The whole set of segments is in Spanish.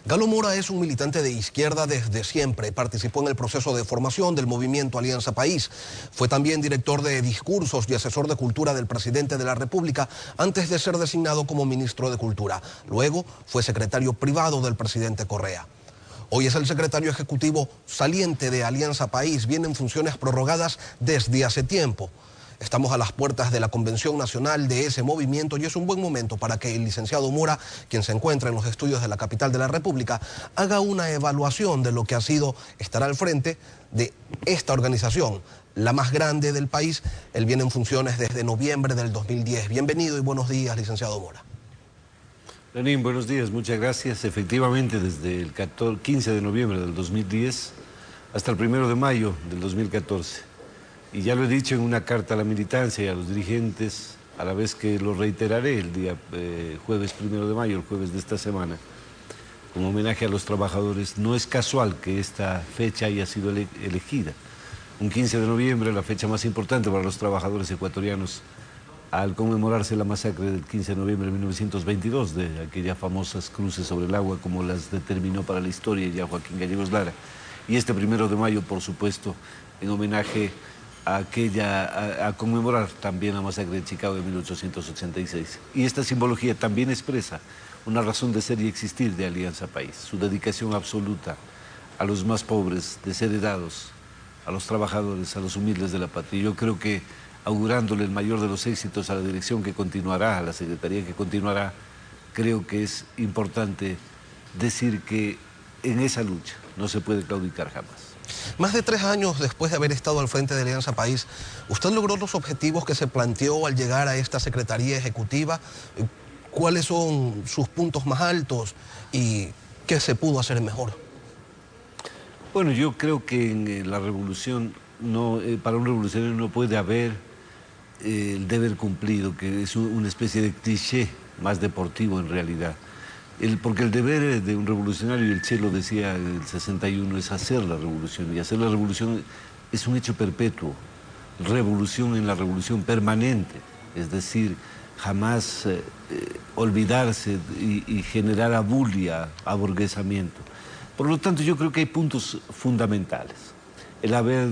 Galo Mora es un militante de izquierda desde siempre. Participó en el proceso de formación del movimiento Alianza País. Fue también director de discursos y asesor de cultura del presidente de la República antes de ser designado como ministro de Cultura. Luego fue secretario privado del presidente Correa. Hoy es el secretario ejecutivo saliente de Alianza País. Vienen funciones prorrogadas desde hace tiempo. Estamos a las puertas de la convención nacional de ese movimiento y es un buen momento para que el licenciado Mora, quien se encuentra en los estudios de la capital de la República, haga una evaluación de lo que ha sido estar al frente de esta organización, la más grande del país. Él viene en funciones desde noviembre del 2010. Bienvenido y buenos días, licenciado Mora. Lenín, buenos días, muchas gracias. Efectivamente, desde el 15 de noviembre del 2010 hasta el 1 de mayo del 2014. Y ya lo he dicho en una carta a la militancia y a los dirigentes, a la vez que lo reiteraré el día jueves 1 de mayo, el jueves de esta semana, como homenaje a los trabajadores. No es casual que esta fecha haya sido elegida. Un 15 de noviembre, la fecha más importante para los trabajadores ecuatorianos, al conmemorarse la masacre del 15 de noviembre de 1922, de aquellas famosas cruces sobre el agua, como las determinó para la historia ya Joaquín Gallegos Lara. Y este 1 de mayo, por supuesto, en homenaje a conmemorar también la masacre de Chicago de 1886. Y esta simbología también expresa una razón de ser y existir de Alianza País, su dedicación absoluta a los más pobres, desheredados, a los trabajadores, a los humildes de la patria. Yo creo que, augurándole el mayor de los éxitos a la dirección que continuará, a la secretaría que continuará, creo que es importante decir que en esa lucha no se puede claudicar jamás. Más de 3 años después de haber estado al frente de Alianza País, ¿usted logró los objetivos que se planteó al llegar a esta Secretaría Ejecutiva? ¿Cuáles son sus puntos más altos y qué se pudo hacer mejor? Bueno, yo creo que en la revolución, para un revolucionario no puede haber el deber cumplido, que es una especie de cliché más deportivo en realidad. Porque el deber de un revolucionario, y el Che lo decía en el 61, es hacer la revolución. Y hacer la revolución es un hecho perpetuo. Revolución en la revolución permanente. Es decir, jamás olvidarse y generar abulia, aburguesamiento. Por lo tanto, yo creo que hay puntos fundamentales. El haber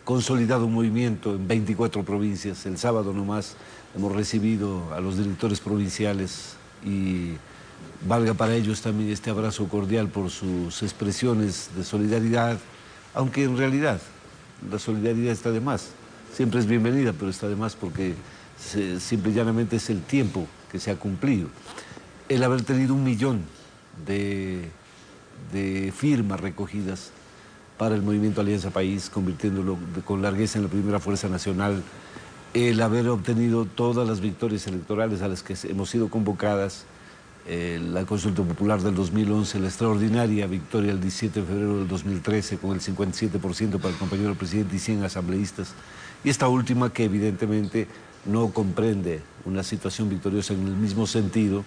consolidado un movimiento en 24 provincias. El sábado nomás hemos recibido a los directores provinciales y valga para ellos también este abrazo cordial por sus expresiones de solidaridad, aunque en realidad la solidaridad está de más. Siempre es bienvenida, pero está de más porque simple y llanamente es el tiempo que se ha cumplido. El haber tenido 1 millón de firmas recogidas para el movimiento Alianza País, convirtiéndolo con largueza en la primera fuerza nacional, el haber obtenido todas las victorias electorales a las que hemos sido convocadas, la consulta popular del 2011, la extraordinaria victoria el 17 de febrero del 2013 con el 57% para el compañero presidente y 100 asambleístas, y esta última que evidentemente no comprende una situación victoriosa en el mismo sentido,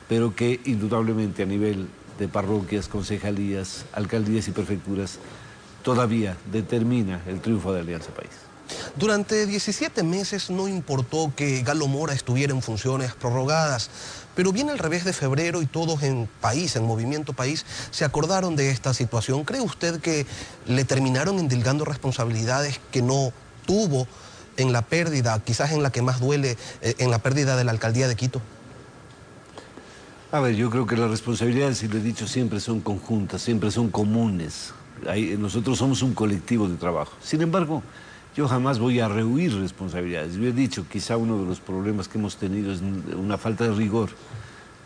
pero que indudablemente a nivel de parroquias, concejalías, alcaldías y prefecturas todavía determina el triunfo de Alianza País. Durante 17 meses no importó que Galo Mora estuviera en funciones prorrogadas, pero viene el revés de febrero y todos en País, en Movimiento País, se acordaron de esta situación. ¿Cree usted que le terminaron endilgando responsabilidades que no tuvo en la pérdida, quizás en la que más duele, en la pérdida de la alcaldía de Quito? A ver, yo creo que las responsabilidades, y lo he dicho siempre, son conjuntas, siempre son comunes. Nosotros somos un colectivo de trabajo. Sin embargo, yo jamás voy a rehuir responsabilidades. Yo he dicho, quizá uno de los problemas que hemos tenido es una falta de rigor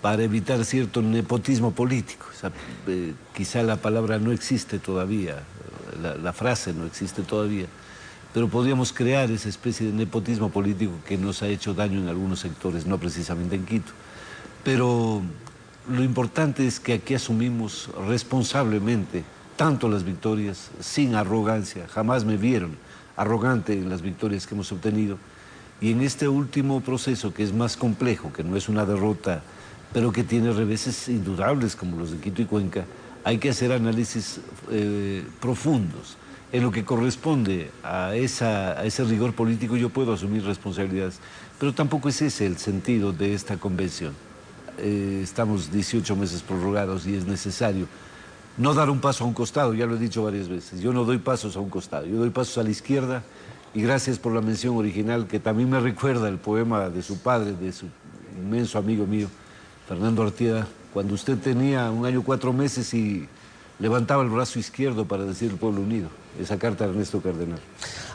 para evitar cierto nepotismo político. Quizá la palabra no existe todavía, la frase no existe todavía, pero podríamos crear esa especie de nepotismo político que nos ha hecho daño en algunos sectores, no precisamente en Quito. Pero lo importante es que aquí asumimos responsablemente tanto las victorias, sin arrogancia. Jamás me vieron arrogante en las victorias que hemos obtenido. Y en este último proceso, que es más complejo, que no es una derrota, pero que tiene reveses indudables como los de Quito y Cuenca, hay que hacer análisis profundos. En lo que corresponde a ese rigor político yo puedo asumir responsabilidades, pero tampoco es ese el sentido de esta convención. estamos 18 meses prorrogados y es necesario no dar un paso a un costado, ya lo he dicho varias veces. Yo no doy pasos a un costado, yo doy pasos a la izquierda, y gracias por la mención original, que también me recuerda el poema de su padre, de su inmenso amigo mío, Fernando Artieda, cuando usted tenía 1 año 4 meses y levantaba el brazo izquierdo para decir el pueblo unido. Esa carta de Ernesto Cardenal.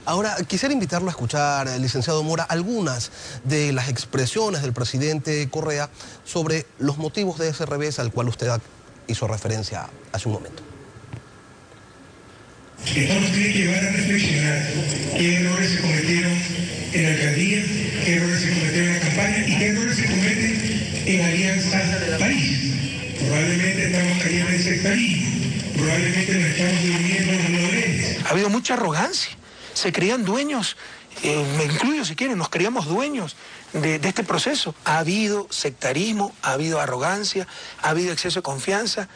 Ahora, quisiera invitarlo a escuchar, licenciado Mora, algunas de las expresiones del presidente Correa sobre los motivos de ese revés al cual usted hizo referencia hace un momento. Esto nos tiene que llevar a reflexionar qué errores se cometieron en la alcaldía, qué errores se cometieron en la campaña y qué errores se cometen en Alianza País. Probablemente estamos cayendo en sectarismo, probablemente nos estamos durmiendo en los laureles. Ha habido mucha arrogancia, se creían dueños, me incluyo si quieren, nos creíamos dueños de este proceso. Ha habido sectarismo, ha habido arrogancia, ha habido exceso de confianza,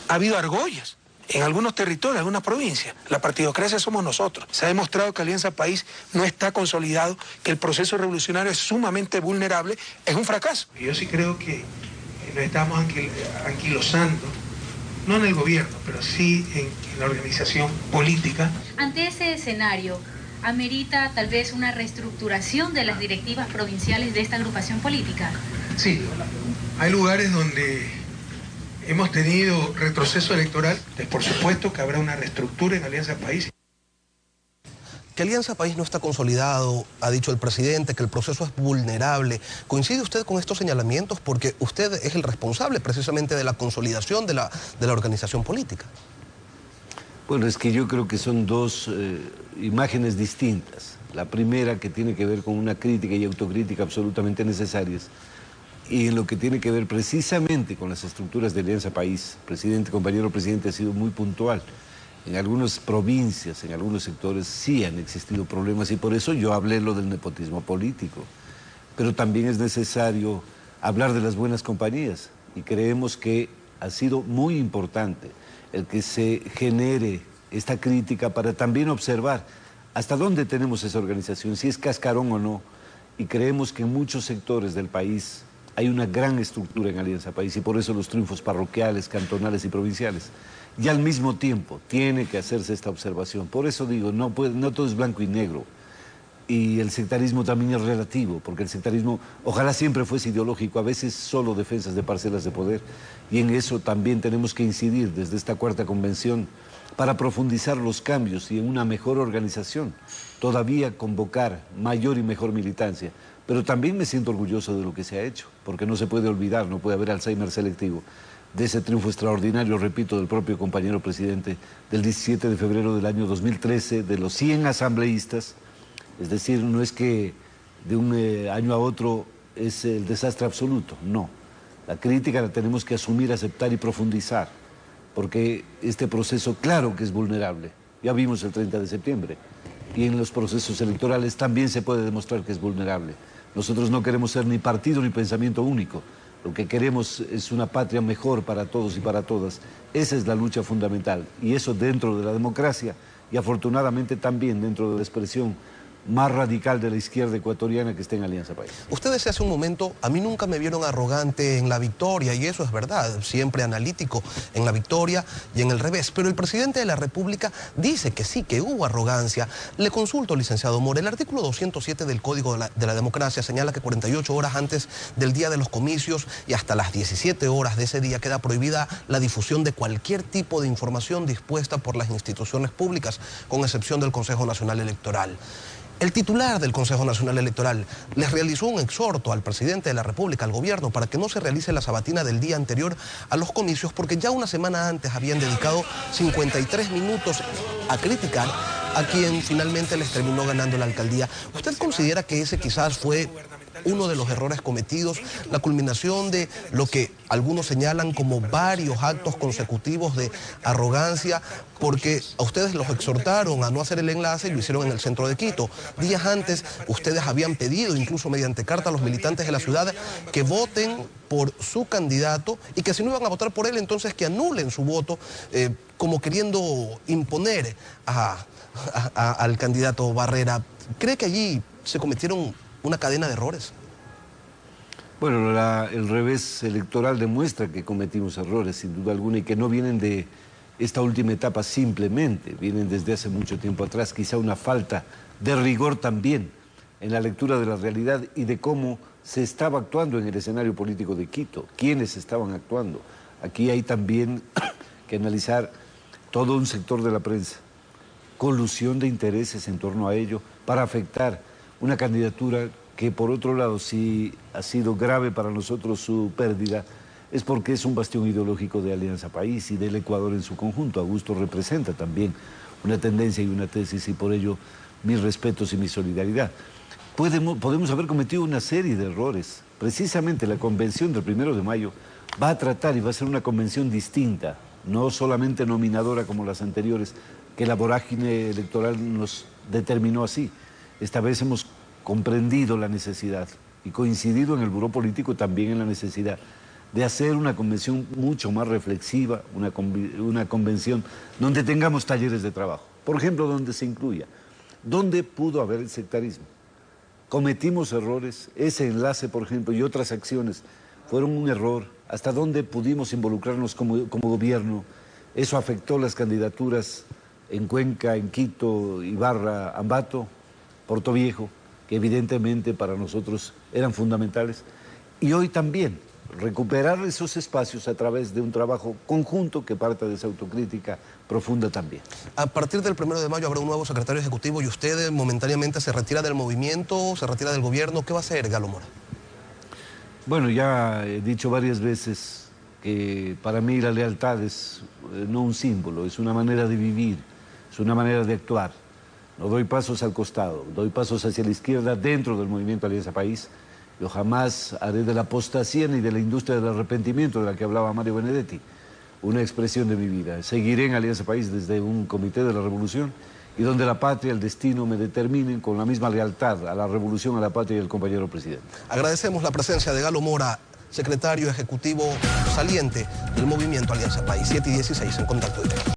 ha habido argollas. En algunos territorios, en algunas provincias, la partidocracia somos nosotros. Se ha demostrado que Alianza País no está consolidado, que el proceso revolucionario es sumamente vulnerable, es un fracaso. Yo sí creo que nos estamos anquilosando, no en el gobierno, pero sí en la organización política. Ante ese escenario, ¿amerita tal vez una reestructuración de las directivas provinciales de esta agrupación política? Sí, hay lugares donde hemos tenido retroceso electoral, por supuesto que habrá una reestructura en Alianza País. Que Alianza País no está consolidado, ha dicho el presidente, que el proceso es vulnerable. ¿Coincide usted con estos señalamientos? Porque usted es el responsable precisamente de la consolidación de la organización política. Bueno, es que yo creo que son dos imágenes distintas. La primera, que tiene que ver con una crítica y autocrítica absolutamente necesarias, y en lo que tiene que ver precisamente con las estructuras de Alianza País. Compañero presidente, ha sido muy puntual. En algunas provincias, en algunos sectores sí han existido problemas y por eso yo hablé lo del nepotismo político. Pero también es necesario hablar de las buenas compañías y creemos que ha sido muy importante el que se genere esta crítica para también observar hasta dónde tenemos esa organización, si es cascarón o no, y creemos que en muchos sectores del país hay una gran estructura en Alianza País y por eso los triunfos parroquiales, cantonales y provinciales. Y al mismo tiempo tiene que hacerse esta observación. Por eso digo, no todo es blanco y negro. Y el sectarismo también es relativo, porque el sectarismo ojalá siempre fuese ideológico, a veces solo defensas de parcelas de poder. Y en eso también tenemos que incidir desde esta cuarta convención para profundizar los cambios y en una mejor organización, todavía convocar mayor y mejor militancia. Pero también me siento orgulloso de lo que se ha hecho, porque no se puede olvidar, no puede haber Alzheimer selectivo, de ese triunfo extraordinario, repito, del propio compañero presidente, del 17 de febrero del año 2013, de los 100 asambleístas. Es decir, no es que de un año a otro es el desastre absoluto, no. La crítica la tenemos que asumir, aceptar y profundizar, porque este proceso, claro que es vulnerable. Ya vimos el 30 de septiembre, y en los procesos electorales también se puede demostrar que es vulnerable. Nosotros no queremos ser ni partido ni pensamiento único. Lo que queremos es una patria mejor para todos y para todas. Esa es la lucha fundamental. Y eso dentro de la democracia y afortunadamente también dentro de la expresión más radical de la izquierda ecuatoriana que está en Alianza País. Usted decía hace un momento, a mí nunca me vieron arrogante en la victoria, y eso es verdad, siempre analítico en la victoria y en el revés. Pero el presidente de la República dice que sí, que hubo arrogancia. Le consulto, licenciado Mora, el artículo 207 del Código de la Democracia señala que 48 horas antes del día de los comicios y hasta las 17 horas de ese día queda prohibida la difusión de cualquier tipo de información dispuesta por las instituciones públicas, con excepción del Consejo Nacional Electoral. El titular del Consejo Nacional Electoral les realizó un exhorto al presidente de la República, al gobierno, para que no se realice la sabatina del día anterior a los comicios, porque ya una semana antes habían dedicado 53 minutos a criticar a quien finalmente les terminó ganando la alcaldía. ¿Usted considera que ese quizás fue uno de los errores cometidos, la culminación de lo que algunos señalan como varios actos consecutivos de arrogancia, porque a ustedes los exhortaron a no hacer el enlace y lo hicieron en el centro de Quito? Días antes ustedes habían pedido, incluso mediante carta a los militantes de la ciudad, que voten por su candidato y que si no iban a votar por él, entonces que anulen su voto, como queriendo imponer al candidato Barrera. ¿Cree que allí se cometieron una cadena de errores? Bueno, el revés electoral demuestra que cometimos errores, sin duda alguna, y que no vienen de esta última etapa simplemente, vienen desde hace mucho tiempo atrás, quizá una falta de rigor también en la lectura de la realidad y de cómo se estaba actuando en el escenario político de Quito, quiénes estaban actuando. Aquí hay también que analizar todo un sector de la prensa, colusión de intereses en torno a ello para afectar una candidatura que por otro lado, si ha sido grave para nosotros su pérdida, es porque es un bastión ideológico de Alianza País y del Ecuador en su conjunto. Augusto representa también una tendencia y una tesis y por ello mis respetos y mi solidaridad. Podemos haber cometido una serie de errores. Precisamente la convención del 1 de mayo va a tratar y va a ser una convención distinta, no solamente nominadora como las anteriores, que la vorágine electoral nos determinó así. Esta vez hemos comprendido la necesidad y coincidido en el buró político también en la necesidad de hacer una convención mucho más reflexiva, una convención donde tengamos talleres de trabajo. Por ejemplo, donde se incluya, ¿dónde pudo haber el sectarismo? Cometimos errores, ese enlace, por ejemplo, y otras acciones fueron un error. ¿Hasta dónde pudimos involucrarnos como gobierno? Eso afectó las candidaturas en Cuenca, en Quito, Ibarra, Ambato, Portoviejo, que evidentemente para nosotros eran fundamentales. Y hoy también, recuperar esos espacios a través de un trabajo conjunto que parte de esa autocrítica profunda también. A partir del 1 de mayo habrá un nuevo secretario ejecutivo y usted momentáneamente se retira del movimiento, se retira del gobierno. ¿Qué va a hacer, Galo Mora? Bueno, ya he dicho varias veces que para mí la lealtad es no un símbolo, es una manera de vivir, es una manera de actuar. No doy pasos al costado, doy pasos hacia la izquierda dentro del movimiento Alianza País. Yo jamás haré de la apostasía ni de la industria del arrepentimiento de la que hablaba Mario Benedetti una expresión de mi vida. Seguiré en Alianza País desde un comité de la revolución y donde la patria, el destino me determinen con la misma lealtad a la revolución, a la patria y al compañero presidente. Agradecemos la presencia de Galo Mora, secretario ejecutivo saliente del movimiento Alianza País. 7:16 en Contacto Directo.